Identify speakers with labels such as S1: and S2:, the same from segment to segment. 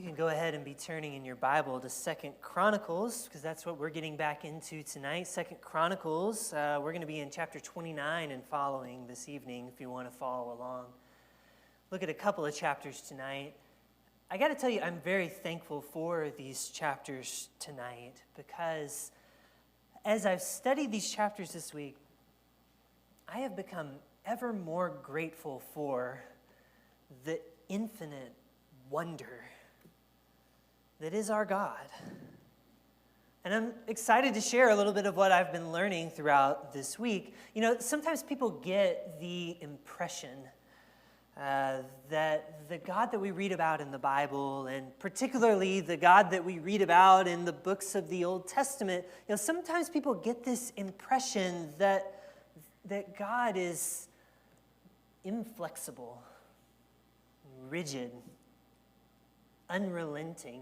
S1: You can go ahead and be turning in your Bible to Second Chronicles, because that's what we're getting back into tonight. Second Chronicles, we're going to be in chapter 29 and following this evening, if you want to follow along. Look at a couple of chapters tonight. I got to tell you, I'm very thankful for these chapters tonight, because as I've studied these chapters this week, I have become ever more grateful for the infinite wonder that is our God. And I'm excited to share a little bit of what I've been learning throughout this week. You know, sometimes people get the impression that the God that we read about in the Bible, and particularly the God that we read about in the books of the Old Testament, you know, sometimes people get this impression that God is inflexible, rigid, unrelenting,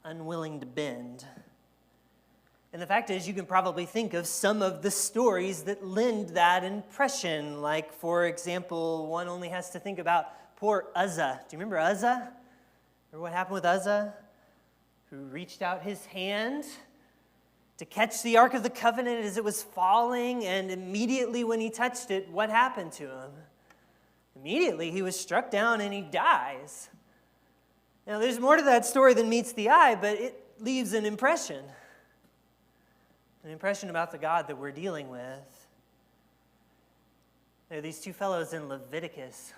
S1: unwilling to bend. And the fact is, you can probably think of some of the stories that lend that impression. Like, for example, one only has to think about poor Uzzah. Do you remember Uzzah? Remember what happened with Uzzah? Who reached out his hand to catch the Ark of the Covenant as it was falling, and immediately when he touched it, what happened to him? Immediately he was struck down and he dies. Now, there's more to that story than meets the eye, but it leaves an impression about the God that we're dealing with. There are these two fellows in Leviticus,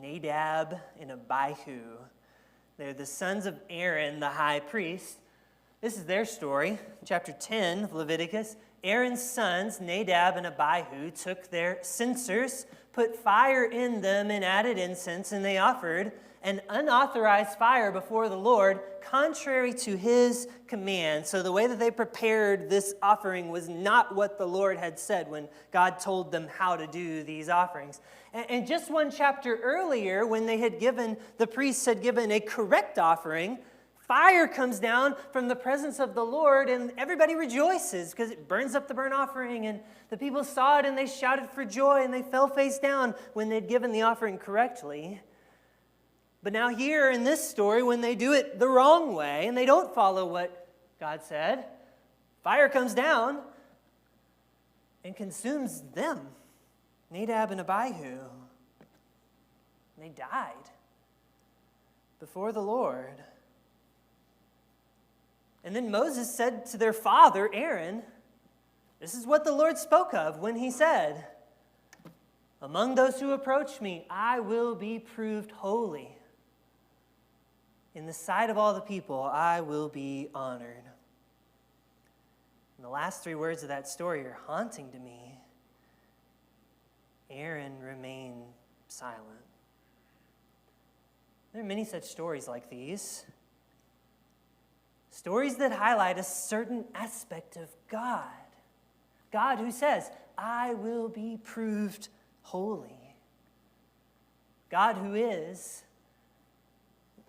S1: Nadab and Abihu. They're the sons of Aaron, the high priest. This is their story, chapter 10 of Leviticus. Aaron's sons, Nadab and Abihu, took their censers, put fire in them, and added incense, and they offered an unauthorized fire before the Lord, contrary to his command. So the way that they prepared this offering was not what the Lord had said when God told them how to do these offerings. And just one chapter earlier, when the priests had given a correct offering, fire comes down from the presence of the Lord, and everybody rejoices because it burns up the burnt offering, and the people saw it, and they shouted for joy, and they fell face down when they'd given the offering correctly. But now here in this story, when they do it the wrong way, and they don't follow what God said, fire comes down and consumes them, Nadab and Abihu. And they died before the Lord. And then Moses said to their father, Aaron, this is what the Lord spoke of when he said, among those who approach me, I will be proved holy. In the sight of all the people, I will be honored. And the last three words of that story are haunting to me. Aaron remained silent. There are many such stories like these. Stories that highlight a certain aspect of God. God who says, I will be proved holy. God who is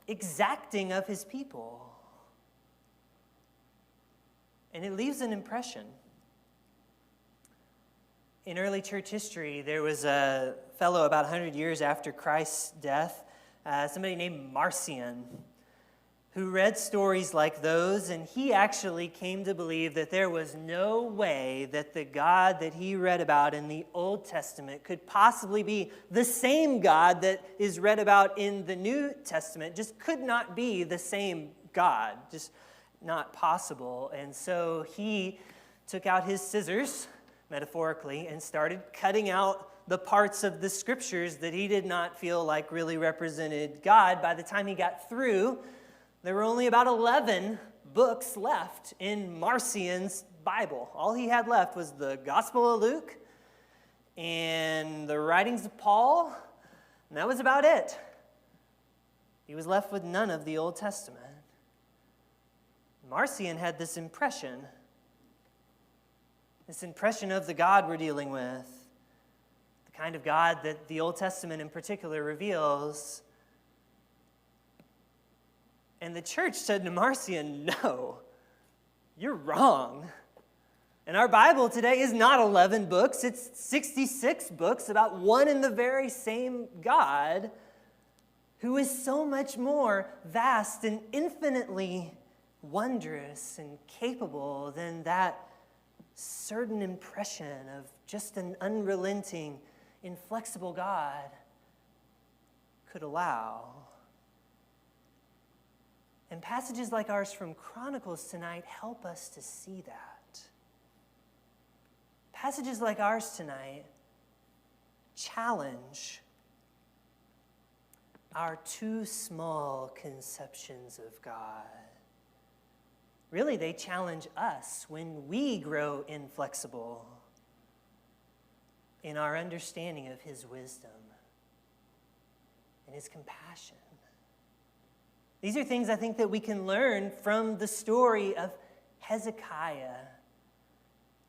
S1: exacting of his people. And it leaves an impression. In early church history, there was a fellow about 100 years after Christ's death, somebody named Marcion, who read stories like those, and he actually came to believe that there was no way that the God that he read about in the Old Testament could possibly be the same God that is read about in the New Testament. Just could not be the same God, just not possible. And so he took out his scissors, metaphorically, and started cutting out the parts of the scriptures that he did not feel like really represented God. By the time he got through, there were only about 11 books left in Marcion's Bible. All he had left was the Gospel of Luke and the writings of Paul, and that was about it. He was left with none of the Old Testament. Marcion had this impression of the God we're dealing with, the kind of God that the Old Testament in particular reveals. And the church said to Marcion, no, you're wrong. And our Bible today is not 11 books, it's 66 books about one and the very same God who is so much more vast and infinitely wondrous and capable than that certain impression of just an unrelenting, inflexible God could allow. And passages like ours from Chronicles tonight help us to see that. Passages like ours tonight challenge our too small conceptions of God. Really, they challenge us when we grow inflexible in our understanding of his wisdom and his compassion. These are things I think that we can learn from the story of Hezekiah,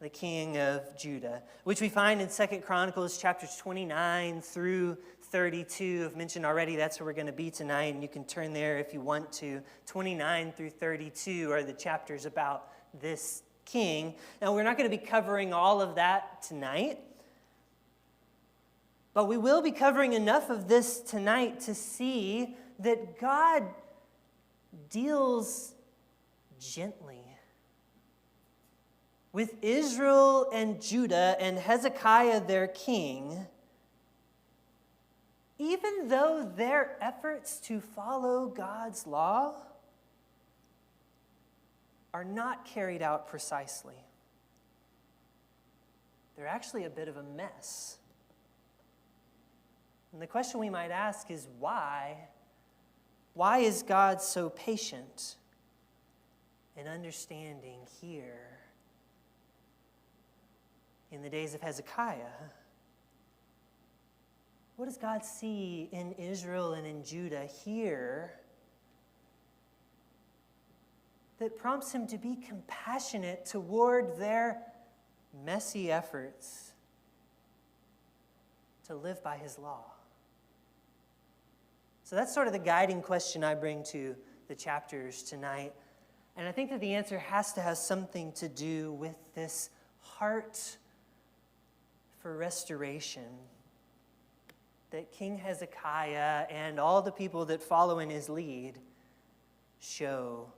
S1: the king of Judah, which we find in 2 Chronicles chapters 29 through 32. I've mentioned already that's where we're going to be tonight, and you can turn there if you want to. 29 through 32 are the chapters about this king. Now, we're not going to be covering all of that tonight, but we will be covering enough of this tonight to see that God deals gently with Israel and Judah and Hezekiah, their king, even though their efforts to follow God's law are not carried out precisely. They're actually a bit of a mess. And the question we might ask is why? Why is God so patient and understanding here in the days of Hezekiah? What does God see in Israel and in Judah here that prompts him to be compassionate toward their messy efforts to live by his law? So that's sort of the guiding question I bring to the chapters tonight. And I think that the answer has to have something to do with this heart for restoration that King Hezekiah and all the people that follow in his lead show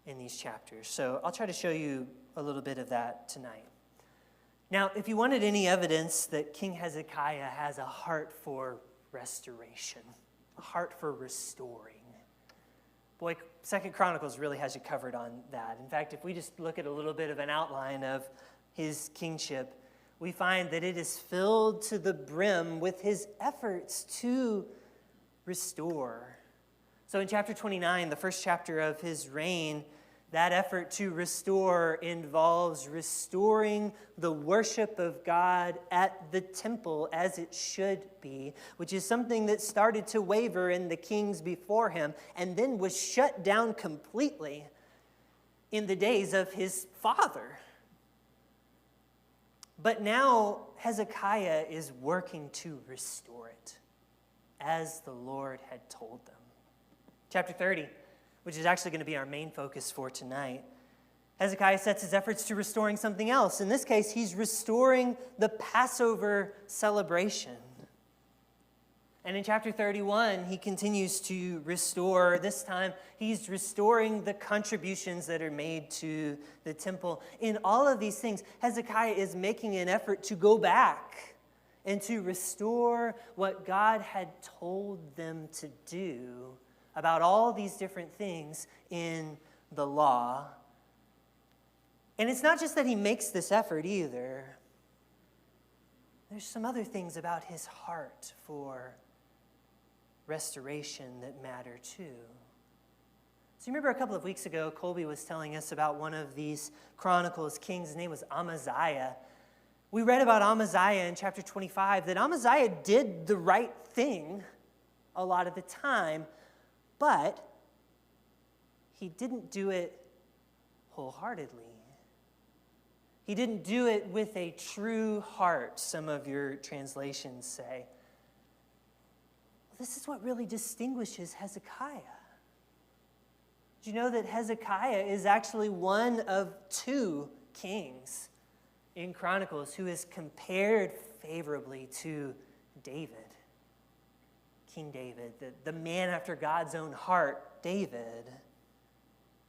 S1: in these chapters. So I'll try to show you a little bit of that tonight. Now, if you wanted any evidence that King Hezekiah has a heart for restoration, a heart for restoring, boy, 2 Chronicles really has you covered on that. In fact, if we just look at a little bit of an outline of his kingship, we find that it is filled to the brim with his efforts to restore. So in chapter 29, the first chapter of his reign, that effort to restore involves restoring the worship of God at the temple as it should be, which is something that started to waver in the kings before him and then was shut down completely in the days of his father. But now Hezekiah is working to restore it as the Lord had told them. Chapter 30, which is actually going to be our main focus for tonight, Hezekiah sets his efforts to restoring something else. In this case, he's restoring the Passover celebration. And in chapter 31, he continues to restore. This time, he's restoring the contributions that are made to the temple. In all of these things, Hezekiah is making an effort to go back and to restore what God had told them to do about all these different things in the law. And it's not just that he makes this effort either. There's some other things about his heart for restoration that matter too. So you remember a couple of weeks ago, Colby was telling us about one of these Chronicles kings. His name was Amaziah. We read about Amaziah in chapter 25, that Amaziah did the right thing a lot of the time, but he didn't do it wholeheartedly. He didn't do it with a true heart, some of your translations say. This is what really distinguishes Hezekiah. Do you know that Hezekiah is actually one of two kings in Chronicles who is compared favorably to David, King David, the man after God's own heart, David.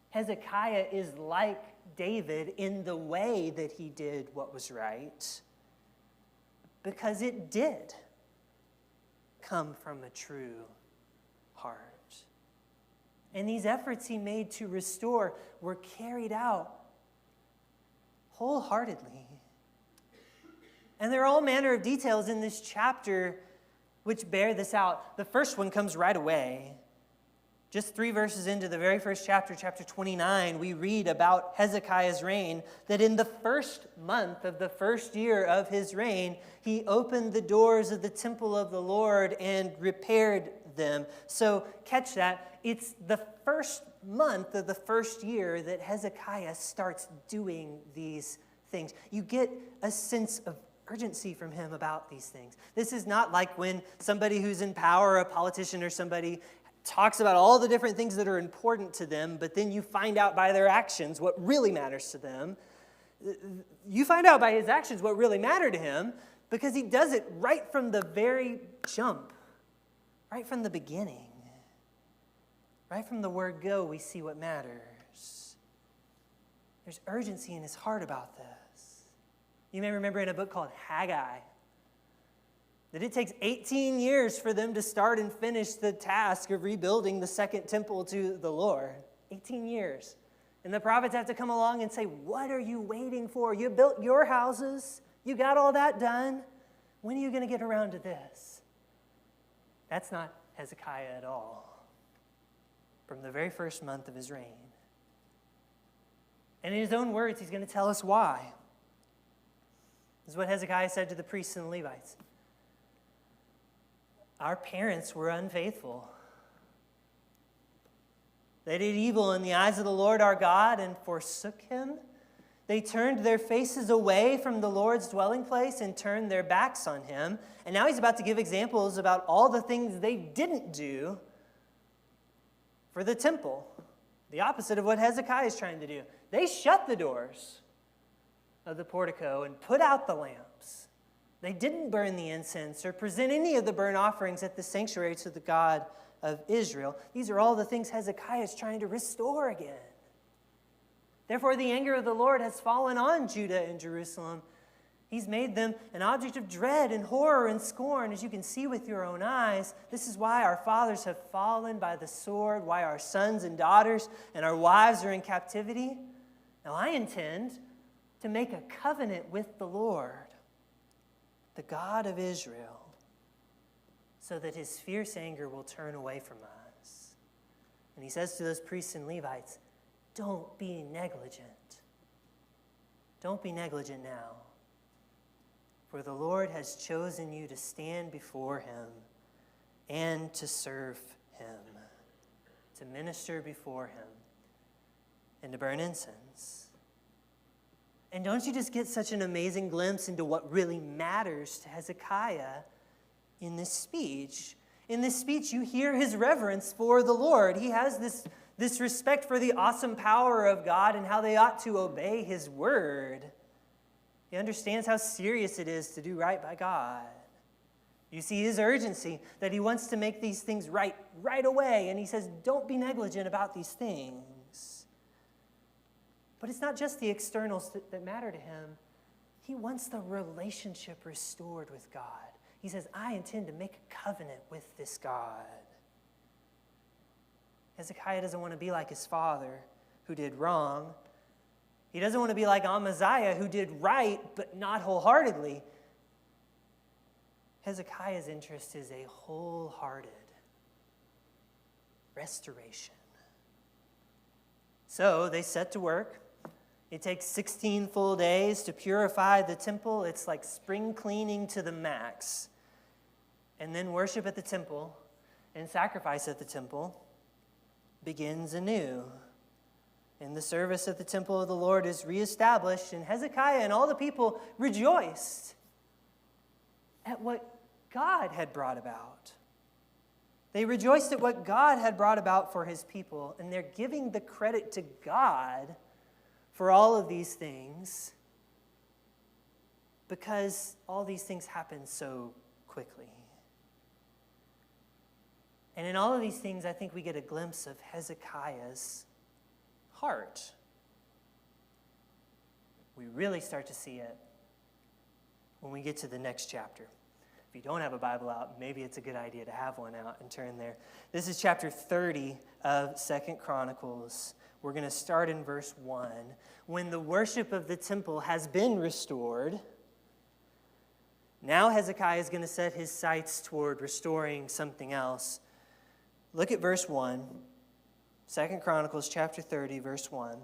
S1: Hezekiah is like David in the way that he did what was right, because it did come from a true heart. And these efforts he made to restore were carried out wholeheartedly. And there are all manner of details in this chapter which bear this out. The first one comes right away. Just 3 verses into the very first chapter, chapter 29, we read about Hezekiah's reign, that in the first month of the first year of his reign, he opened the doors of the temple of the Lord and repaired them. So catch that. It's the first month of the first year that Hezekiah starts doing these things. You get a sense of urgency from him about these things. This is not like when somebody who's in power, a politician or somebody, talks about all the different things that are important to them, but then you find out by their actions what really matters to them. You find out by his actions what really mattered to him, because he does it right from the very jump, right from the beginning. Right from the word go, we see what matters. There's urgency in his heart about this. You may remember in a book called Haggai that it takes 18 years for them to start and finish the task of rebuilding the second temple to the Lord. 18 years. And the prophets have to come along and say, what are you waiting for? You built your houses. You got all that done. When are you going to get around to this? That's not Hezekiah at all. From the very first month of his reign. And in his own words, he's going to tell us why. This is what Hezekiah said to the priests and the Levites. Our parents were unfaithful. They did evil in the eyes of the Lord our God and forsook him. They turned their faces away from the Lord's dwelling place and turned their backs on him. And now he's about to give examples about all the things they didn't do for the temple. The opposite of what Hezekiah is trying to do. They shut the doors of the portico and put out the lamps. They didn't burn the incense or present any of the burnt offerings at the sanctuary to the God of Israel. These are all the things Hezekiah is trying to restore again. Therefore, the anger of the Lord has fallen on Judah and Jerusalem. He's made them an object of dread and horror and scorn, as you can see with your own eyes. This is why our fathers have fallen by the sword, why our sons and daughters and our wives are in captivity. Now, I intend to make a covenant with the Lord, the God of Israel, so that his fierce anger will turn away from us. And he says to those priests and Levites, don't be negligent. Don't be negligent now. For the Lord has chosen you to stand before him and to serve him, to minister before him, and to burn incense. And don't you just get such an amazing glimpse into what really matters to Hezekiah in this speech? In this speech, you hear his reverence for the Lord. He has this respect for the awesome power of God and how they ought to obey his word. He understands how serious it is to do right by God. You see his urgency that he wants to make these things right away. And he says, don't be negligent about these things. But it's not just the externals that matter to him. He wants the relationship restored with God. He says, I intend to make a covenant with this God. Hezekiah doesn't want to be like his father who did wrong. He doesn't want to be like Amaziah who did right but not wholeheartedly. Hezekiah's interest is a wholehearted restoration. So they set to work. It takes 16 full days to purify the temple. It's like spring cleaning to the max. And then worship at the temple and sacrifice at the temple begins anew. And the service at the temple of the Lord is reestablished. And Hezekiah and all the people rejoiced at what God had brought about. They rejoiced at what God had brought about for his people. And they're giving the credit to God for all of these things because all these things happen so quickly. And in all of these things, I think we get a glimpse of Hezekiah's heart. We really start to see it when we get to the next chapter. If you don't have a Bible out, maybe it's a good idea to have one out and turn there. This is chapter 30 of 2 Chronicles. We're going to start in verse 1. When the worship of the temple has been restored, now Hezekiah is going to set his sights toward restoring something else. Look at verse 1. 2 Chronicles chapter 30, verse 1.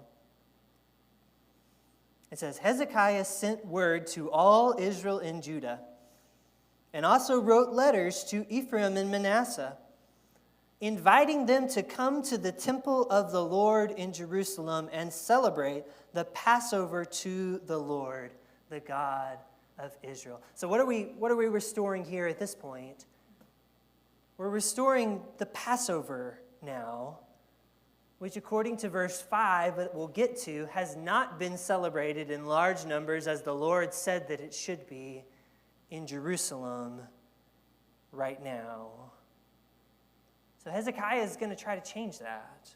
S1: It says, Hezekiah sent word to all Israel and Judah, and also wrote letters to Ephraim and Manasseh, inviting them to come to the temple of the Lord in Jerusalem and celebrate the Passover to the Lord, the God of Israel. So what are we restoring here at this point? We're restoring the Passover now, which according to verse 5 that we'll get to, has not been celebrated in large numbers as the Lord said that it should be in Jerusalem right now. So Hezekiah is going to try to change that.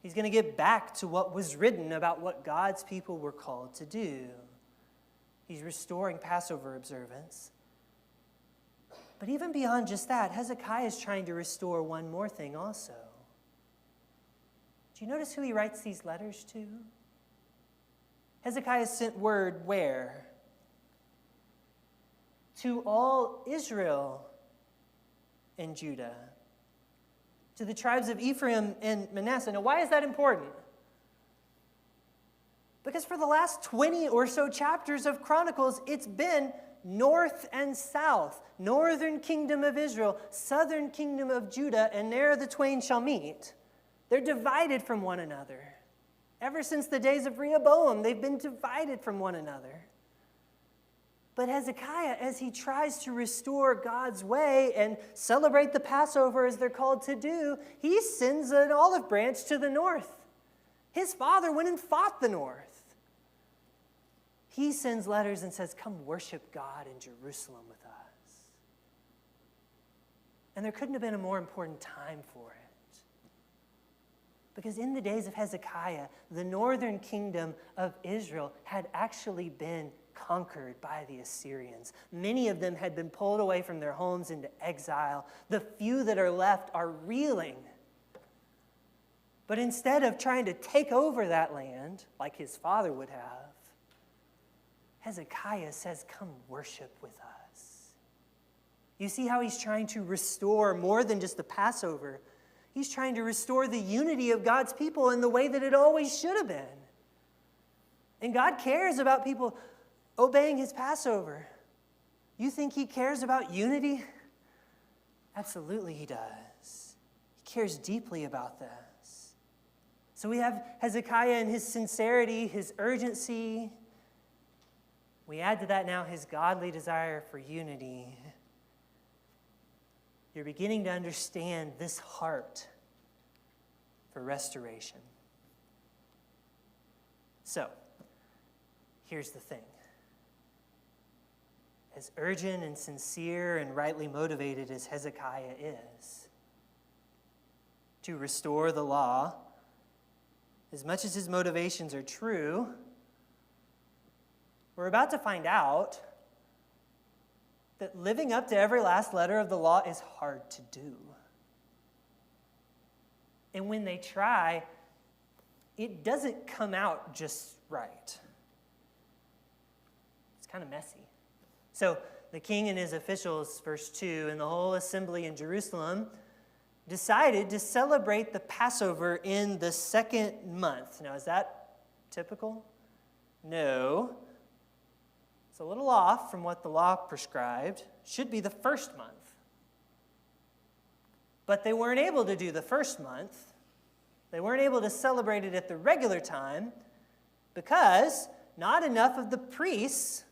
S1: He's going to get back to what was written about what God's people were called to do. He's restoring Passover observance. But even beyond just that, Hezekiah is trying to restore one more thing also. Do you notice who he writes these letters to? Hezekiah sent word where? To all Israel and Judah. To the tribes of Ephraim and Manasseh. Now, why is that important? Because for the last 20 or so chapters of Chronicles, it's been north and south, northern kingdom of Israel, southern kingdom of Judah, and there the twain shall meet. They're divided from one another. Ever since the days of Rehoboam, they've been divided from one another. But Hezekiah, as he tries to restore God's way and celebrate the Passover as they're called to do, he sends an olive branch to the north. His father went and fought the north. He sends letters and says, come worship God in Jerusalem with us. And there couldn't have been a more important time for it. Because in the days of Hezekiah, the northern kingdom of Israel had actually been conquered by the Assyrians. Many of them had been pulled away from their homes into exile. The few that are left are reeling. But instead of trying to take over that land, like his father would have, Hezekiah says, come worship with us. You see how he's trying to restore more than just the Passover. He's trying to restore the unity of God's people in the way that it always should have been. And God cares about people obeying his Passover. You think he cares about unity? Absolutely he does. He cares deeply about this. So we have Hezekiah and his sincerity, his urgency. We add to that now his godly desire for unity. You're beginning to understand this heart for restoration. So, here's the thing. As urgent and sincere and rightly motivated as Hezekiah is to restore the law, as much as his motivations are true, we're about to find out that living up to every last letter of the law is hard to do. And when they try, it doesn't come out just right. It's kind of messy. So the king and his officials, verse 2, and the whole assembly in Jerusalem decided to celebrate the Passover in the second month. Now, is that typical? No. It's a little off from what the law prescribed. Should be the first month. But they weren't able to do the first month. They weren't able to celebrate it at the regular time because not enough of the priests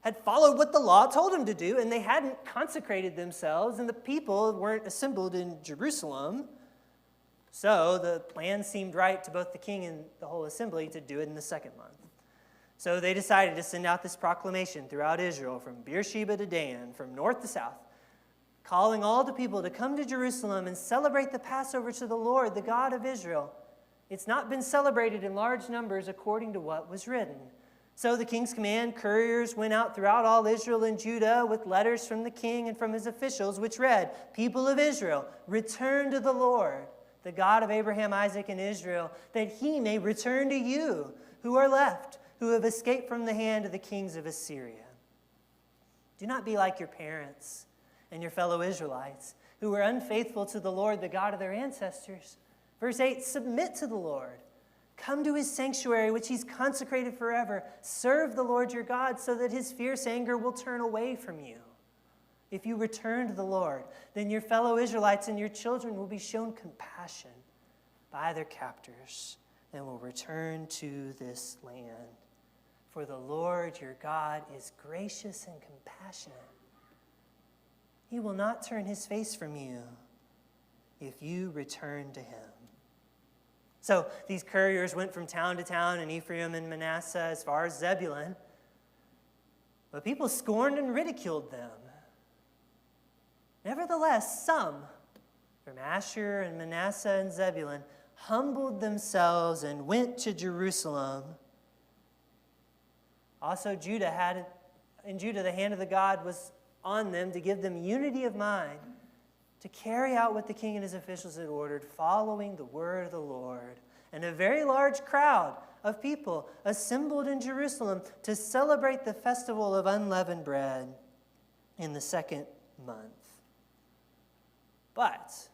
S1: had followed what the law told them to do, and they hadn't consecrated themselves, and the people weren't assembled in Jerusalem. So the plan seemed right to both the king and the whole assembly to do it in the second month. So they decided to send out this proclamation throughout Israel, from Beersheba to Dan, from north to south. calling all the people to come to Jerusalem and celebrate the Passover to the Lord, the God of Israel. It's not been celebrated in large numbers according to what was written. So the king's command, couriers went out throughout all Israel and Judah with letters from the king and from his officials, which read, "People of Israel, return to the Lord, the God of Abraham, Isaac, and Israel, that he may return to you who are left, who have escaped from the hand of the kings of Assyria. Do not be like your parents and your fellow Israelites, who were unfaithful to the Lord, the God of their ancestors." Verse 8, "Submit to the Lord. Come to his sanctuary, which he's consecrated forever. Serve the Lord your God, so that his fierce anger will turn away from you. If you return to the Lord, then your fellow Israelites and your children will be shown compassion by their captors and will return to this land. For the Lord your God is gracious and compassionate. He will not turn his face from you if you return to him." So these couriers went from town to town in Ephraim and Manasseh as far as Zebulun. But people scorned and ridiculed them. Nevertheless, some from Asher and Manasseh and Zebulun humbled themselves and went to Jerusalem. Also, in Judah, the hand of the God was on them to give them unity of mind, to carry out what the king and his officials had ordered, following the word of the Lord. And a very large crowd of people assembled in Jerusalem to celebrate the festival of unleavened bread in the 2nd month. But,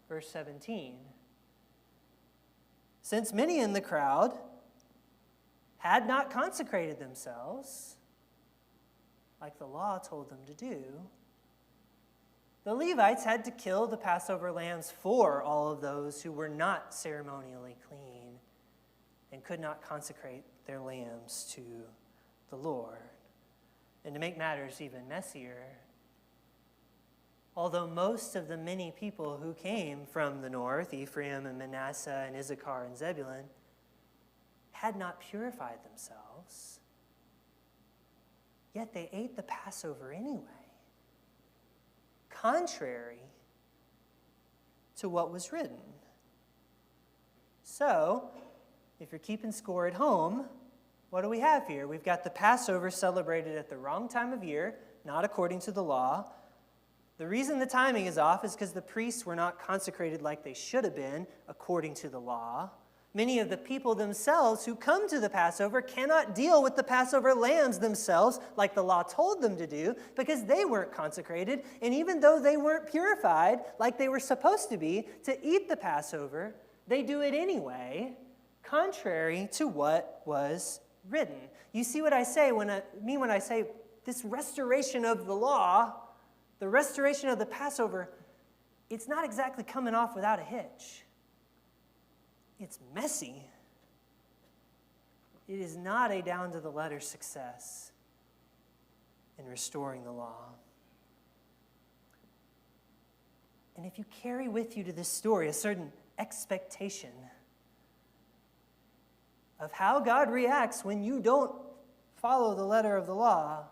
S1: verse 17, since many in the crowd had not consecrated themselves, like the law told them to do, the Levites had to kill the Passover lambs for all of those who were not ceremonially clean and could not consecrate their lambs to the Lord. And to make matters even messier, although most of the many people who came from the north, Ephraim and Manasseh and Issachar and Zebulun, had not purified themselves, yet they ate the Passover anyway, contrary to what was written. So, if you're keeping score at home, what do we have here? We've got the Passover celebrated at the wrong time of year, not according to the law. The reason the timing is off is because the priests were not consecrated like they should have been according to the law. Many of the people themselves who come to the Passover cannot deal with the Passover lambs themselves like the law told them to do because they weren't consecrated. And even though they weren't purified like they were supposed to be to eat the Passover, they do it anyway, contrary to what was written. You see what I say when I say this restoration of the law, the restoration of the Passover, it's not exactly coming off without a hitch. It's messy. It is not a down-to-the-letter success in restoring the law. And if you carry with you to this story a certain expectation of how God reacts when you don't follow the letter of the law,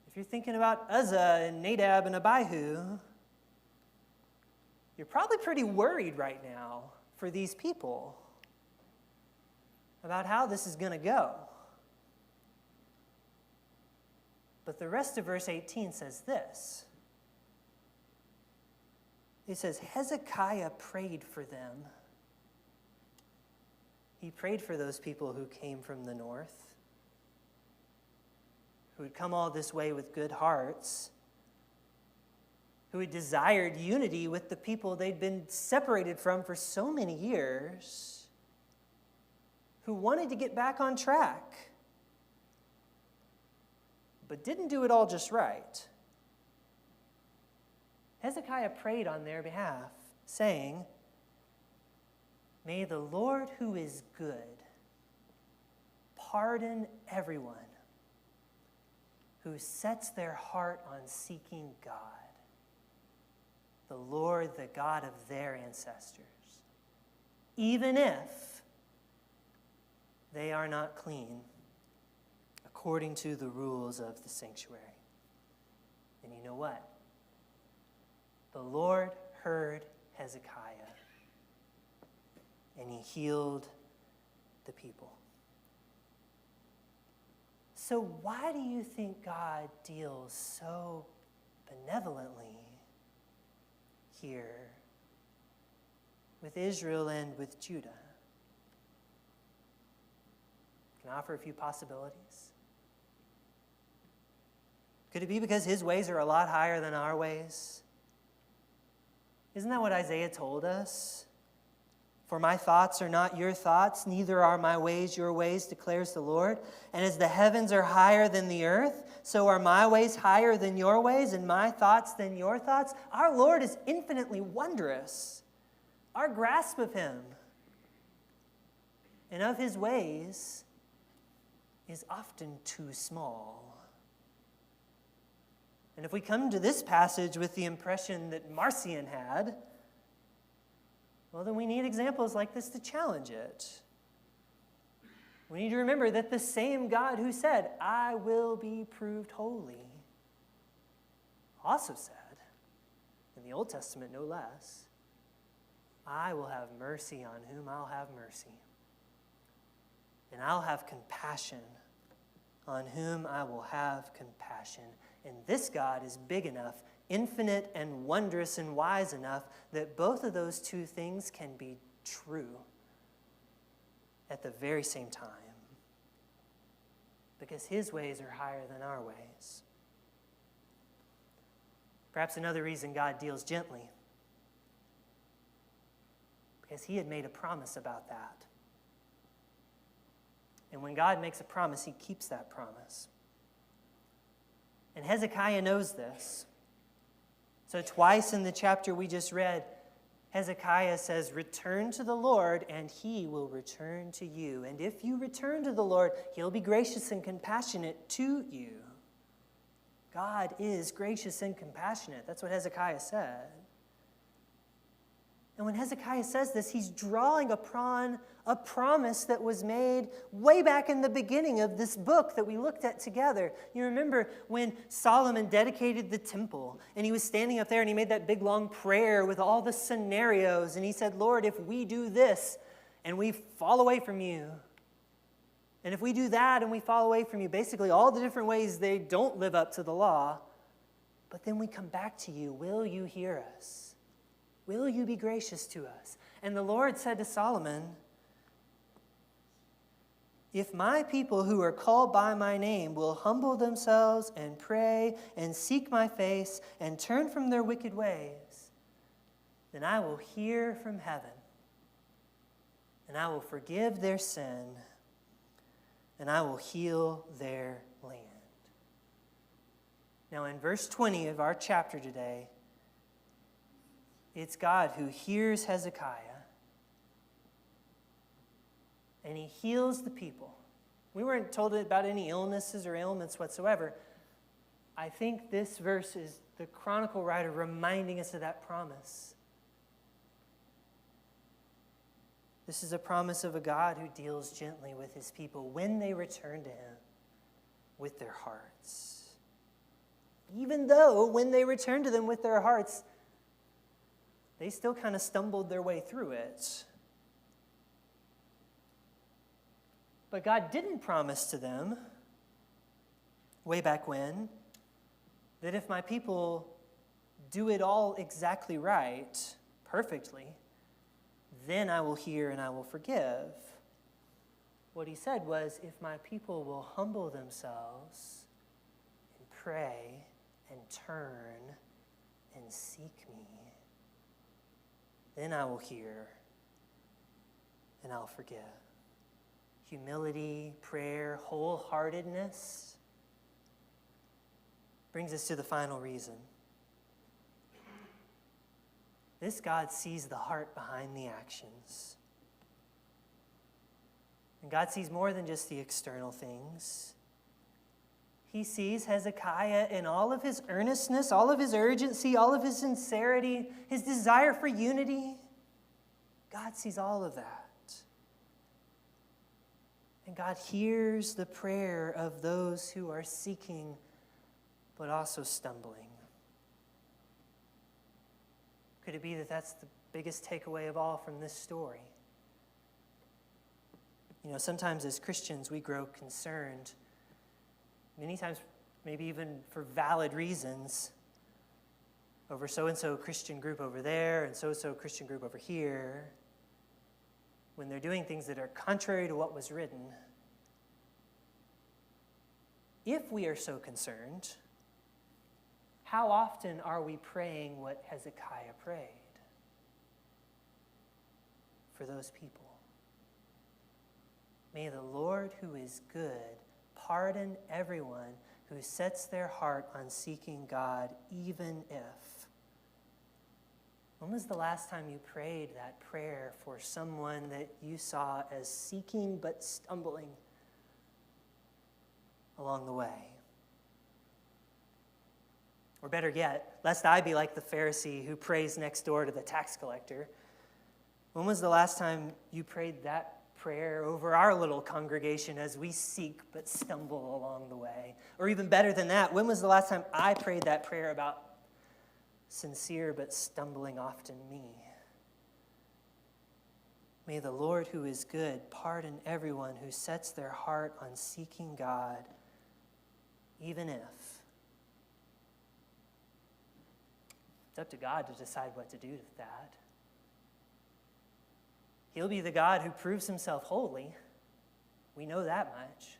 S1: if you're thinking about Uzzah and Nadab and Abihu, you're probably pretty worried right now for these people about how this is going to go. But the rest of verse 18 says this. It says, Hezekiah prayed for them. He prayed for those people who came from the north, who had come all this way with good hearts, who had desired unity with the people they'd been separated from for so many years, who wanted to get back on track, but didn't do it all just right. Hezekiah prayed on their behalf, saying, "May the Lord who is good pardon everyone who sets their heart on seeking God, the Lord, the God of their ancestors, even if they are not clean, according to the rules of the sanctuary." And you know what? The Lord heard Hezekiah, and he healed the people. So why do you think God deals so benevolently here with Israel and with Judah? Can I offer a few possibilities? Could it be because his ways are a lot higher than our ways? Isn't that what Isaiah told us? For my thoughts are not your thoughts, neither are my ways your ways, declares the Lord. And as the heavens are higher than the earth, so are my ways higher than your ways, and my thoughts than your thoughts. Our Lord is infinitely wondrous. Our grasp of him and of his ways is often too small. And if we come to this passage with the impression that Marcion had, well, then we need examples like this to challenge it. We need to remember that the same God who said, I will be proved holy, also said, in the Old Testament no less, I will have mercy on whom I'll have mercy, and I'll have compassion on whom I will have compassion. And this God is big enough, infinite and wondrous and wise enough that both of those two things can be true at the very same time. Because his ways are higher than our ways. Perhaps another reason God deals gently, because he had made a promise about that. And when God makes a promise, he keeps that promise. And Hezekiah knows this. So twice in the chapter we just read, Hezekiah says, return to the Lord, and he will return to you. And if you return to the Lord, he'll be gracious and compassionate to you. God is gracious and compassionate. That's what Hezekiah said. And when Hezekiah says this, he's drawing upon a promise that was made way back in the beginning of this book that we looked at together. You remember when Solomon dedicated the temple, and he was standing up there and he made that big long prayer with all the scenarios, and he said, Lord, if we do this and we fall away from you, and if we do that and we fall away from you, basically all the different ways they don't live up to the law, but then we come back to you, will you hear us? Will you be gracious to us? And the Lord said to Solomon, if my people who are called by my name will humble themselves and pray and seek my face and turn from their wicked ways, then I will hear from heaven, and I will forgive their sin, and I will heal their land. Now in verse 20 of our chapter today, it's God who hears Hezekiah, and he heals the people. We weren't told about any illnesses or ailments whatsoever. I think this verse is the Chronicle writer reminding us of that promise. This is a promise of a God who deals gently with his people when they return to him with their hearts. Even though when they return to them with their hearts, they still kind of stumbled their way through it. But God didn't promise to them, way back when, that if my people do it all exactly right, perfectly, then I will hear and I will forgive. What he said was, if my people will humble themselves and pray and turn and seek me, then I will hear and I'll forgive. Humility, prayer, wholeheartedness brings us to the final reason. This God sees the heart behind the actions. And God sees more than just the external things. He sees Hezekiah in all of his earnestness, all of his urgency, all of his sincerity, his desire for unity. God sees all of that. And God hears the prayer of those who are seeking but also stumbling? Could it be that that's the biggest takeaway of all from this story? You know, sometimes as Christians we grow concerned, many times maybe even for valid reasons, over so-and-so Christian group over there and so-and-so Christian group over here, when they're doing things that are contrary to what was written. If we are so concerned, how often are we praying what Hezekiah prayed for those people? May the Lord, who is good, pardon everyone who sets their heart on seeking God, even if. When was the last time you prayed that prayer for someone that you saw as seeking but stumbling along the way? Or better yet, lest I be like the Pharisee who prays next door to the tax collector, when was the last time you prayed that prayer over our little congregation as we seek but stumble along the way? Or even better than that, when was the last time I prayed that prayer about sincere but stumbling often me? May the Lord, who is good, pardon everyone who sets their heart on seeking God, even if. It's up to God to decide what to do with that. He'll be the God who proves himself holy. We know that much.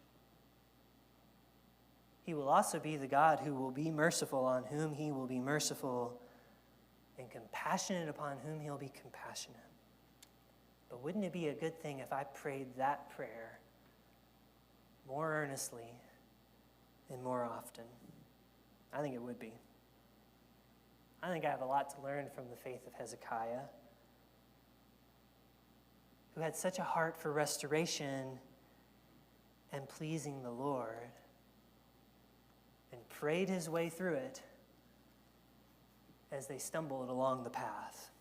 S1: He will also be the God who will be merciful on whom he will be merciful, and compassionate upon whom he'll be compassionate. But wouldn't it be a good thing if I prayed that prayer more earnestly and more often? I think it would be. I think I have a lot to learn from the faith of Hezekiah, who had such a heart for restoration and pleasing the Lord, and prayed his way through it as they stumbled along the path.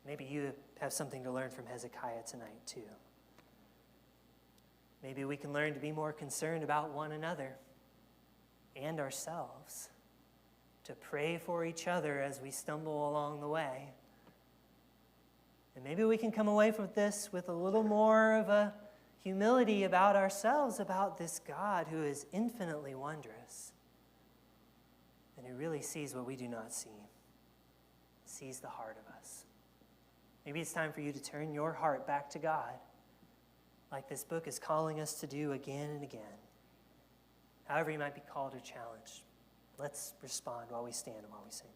S1: Maybe you have something to learn from Hezekiah tonight too. Maybe we can learn to be more concerned about one another and ourselves, to pray for each other as we stumble along the way. And maybe we can come away from this with a little more of a humility about ourselves, about this God who is infinitely wondrous and who really sees what we do not see, sees the heart of us. Maybe it's time for you to turn your heart back to God, like this book is calling us to do again and again. However you might be called or challenged, let's respond while we stand and while we sing.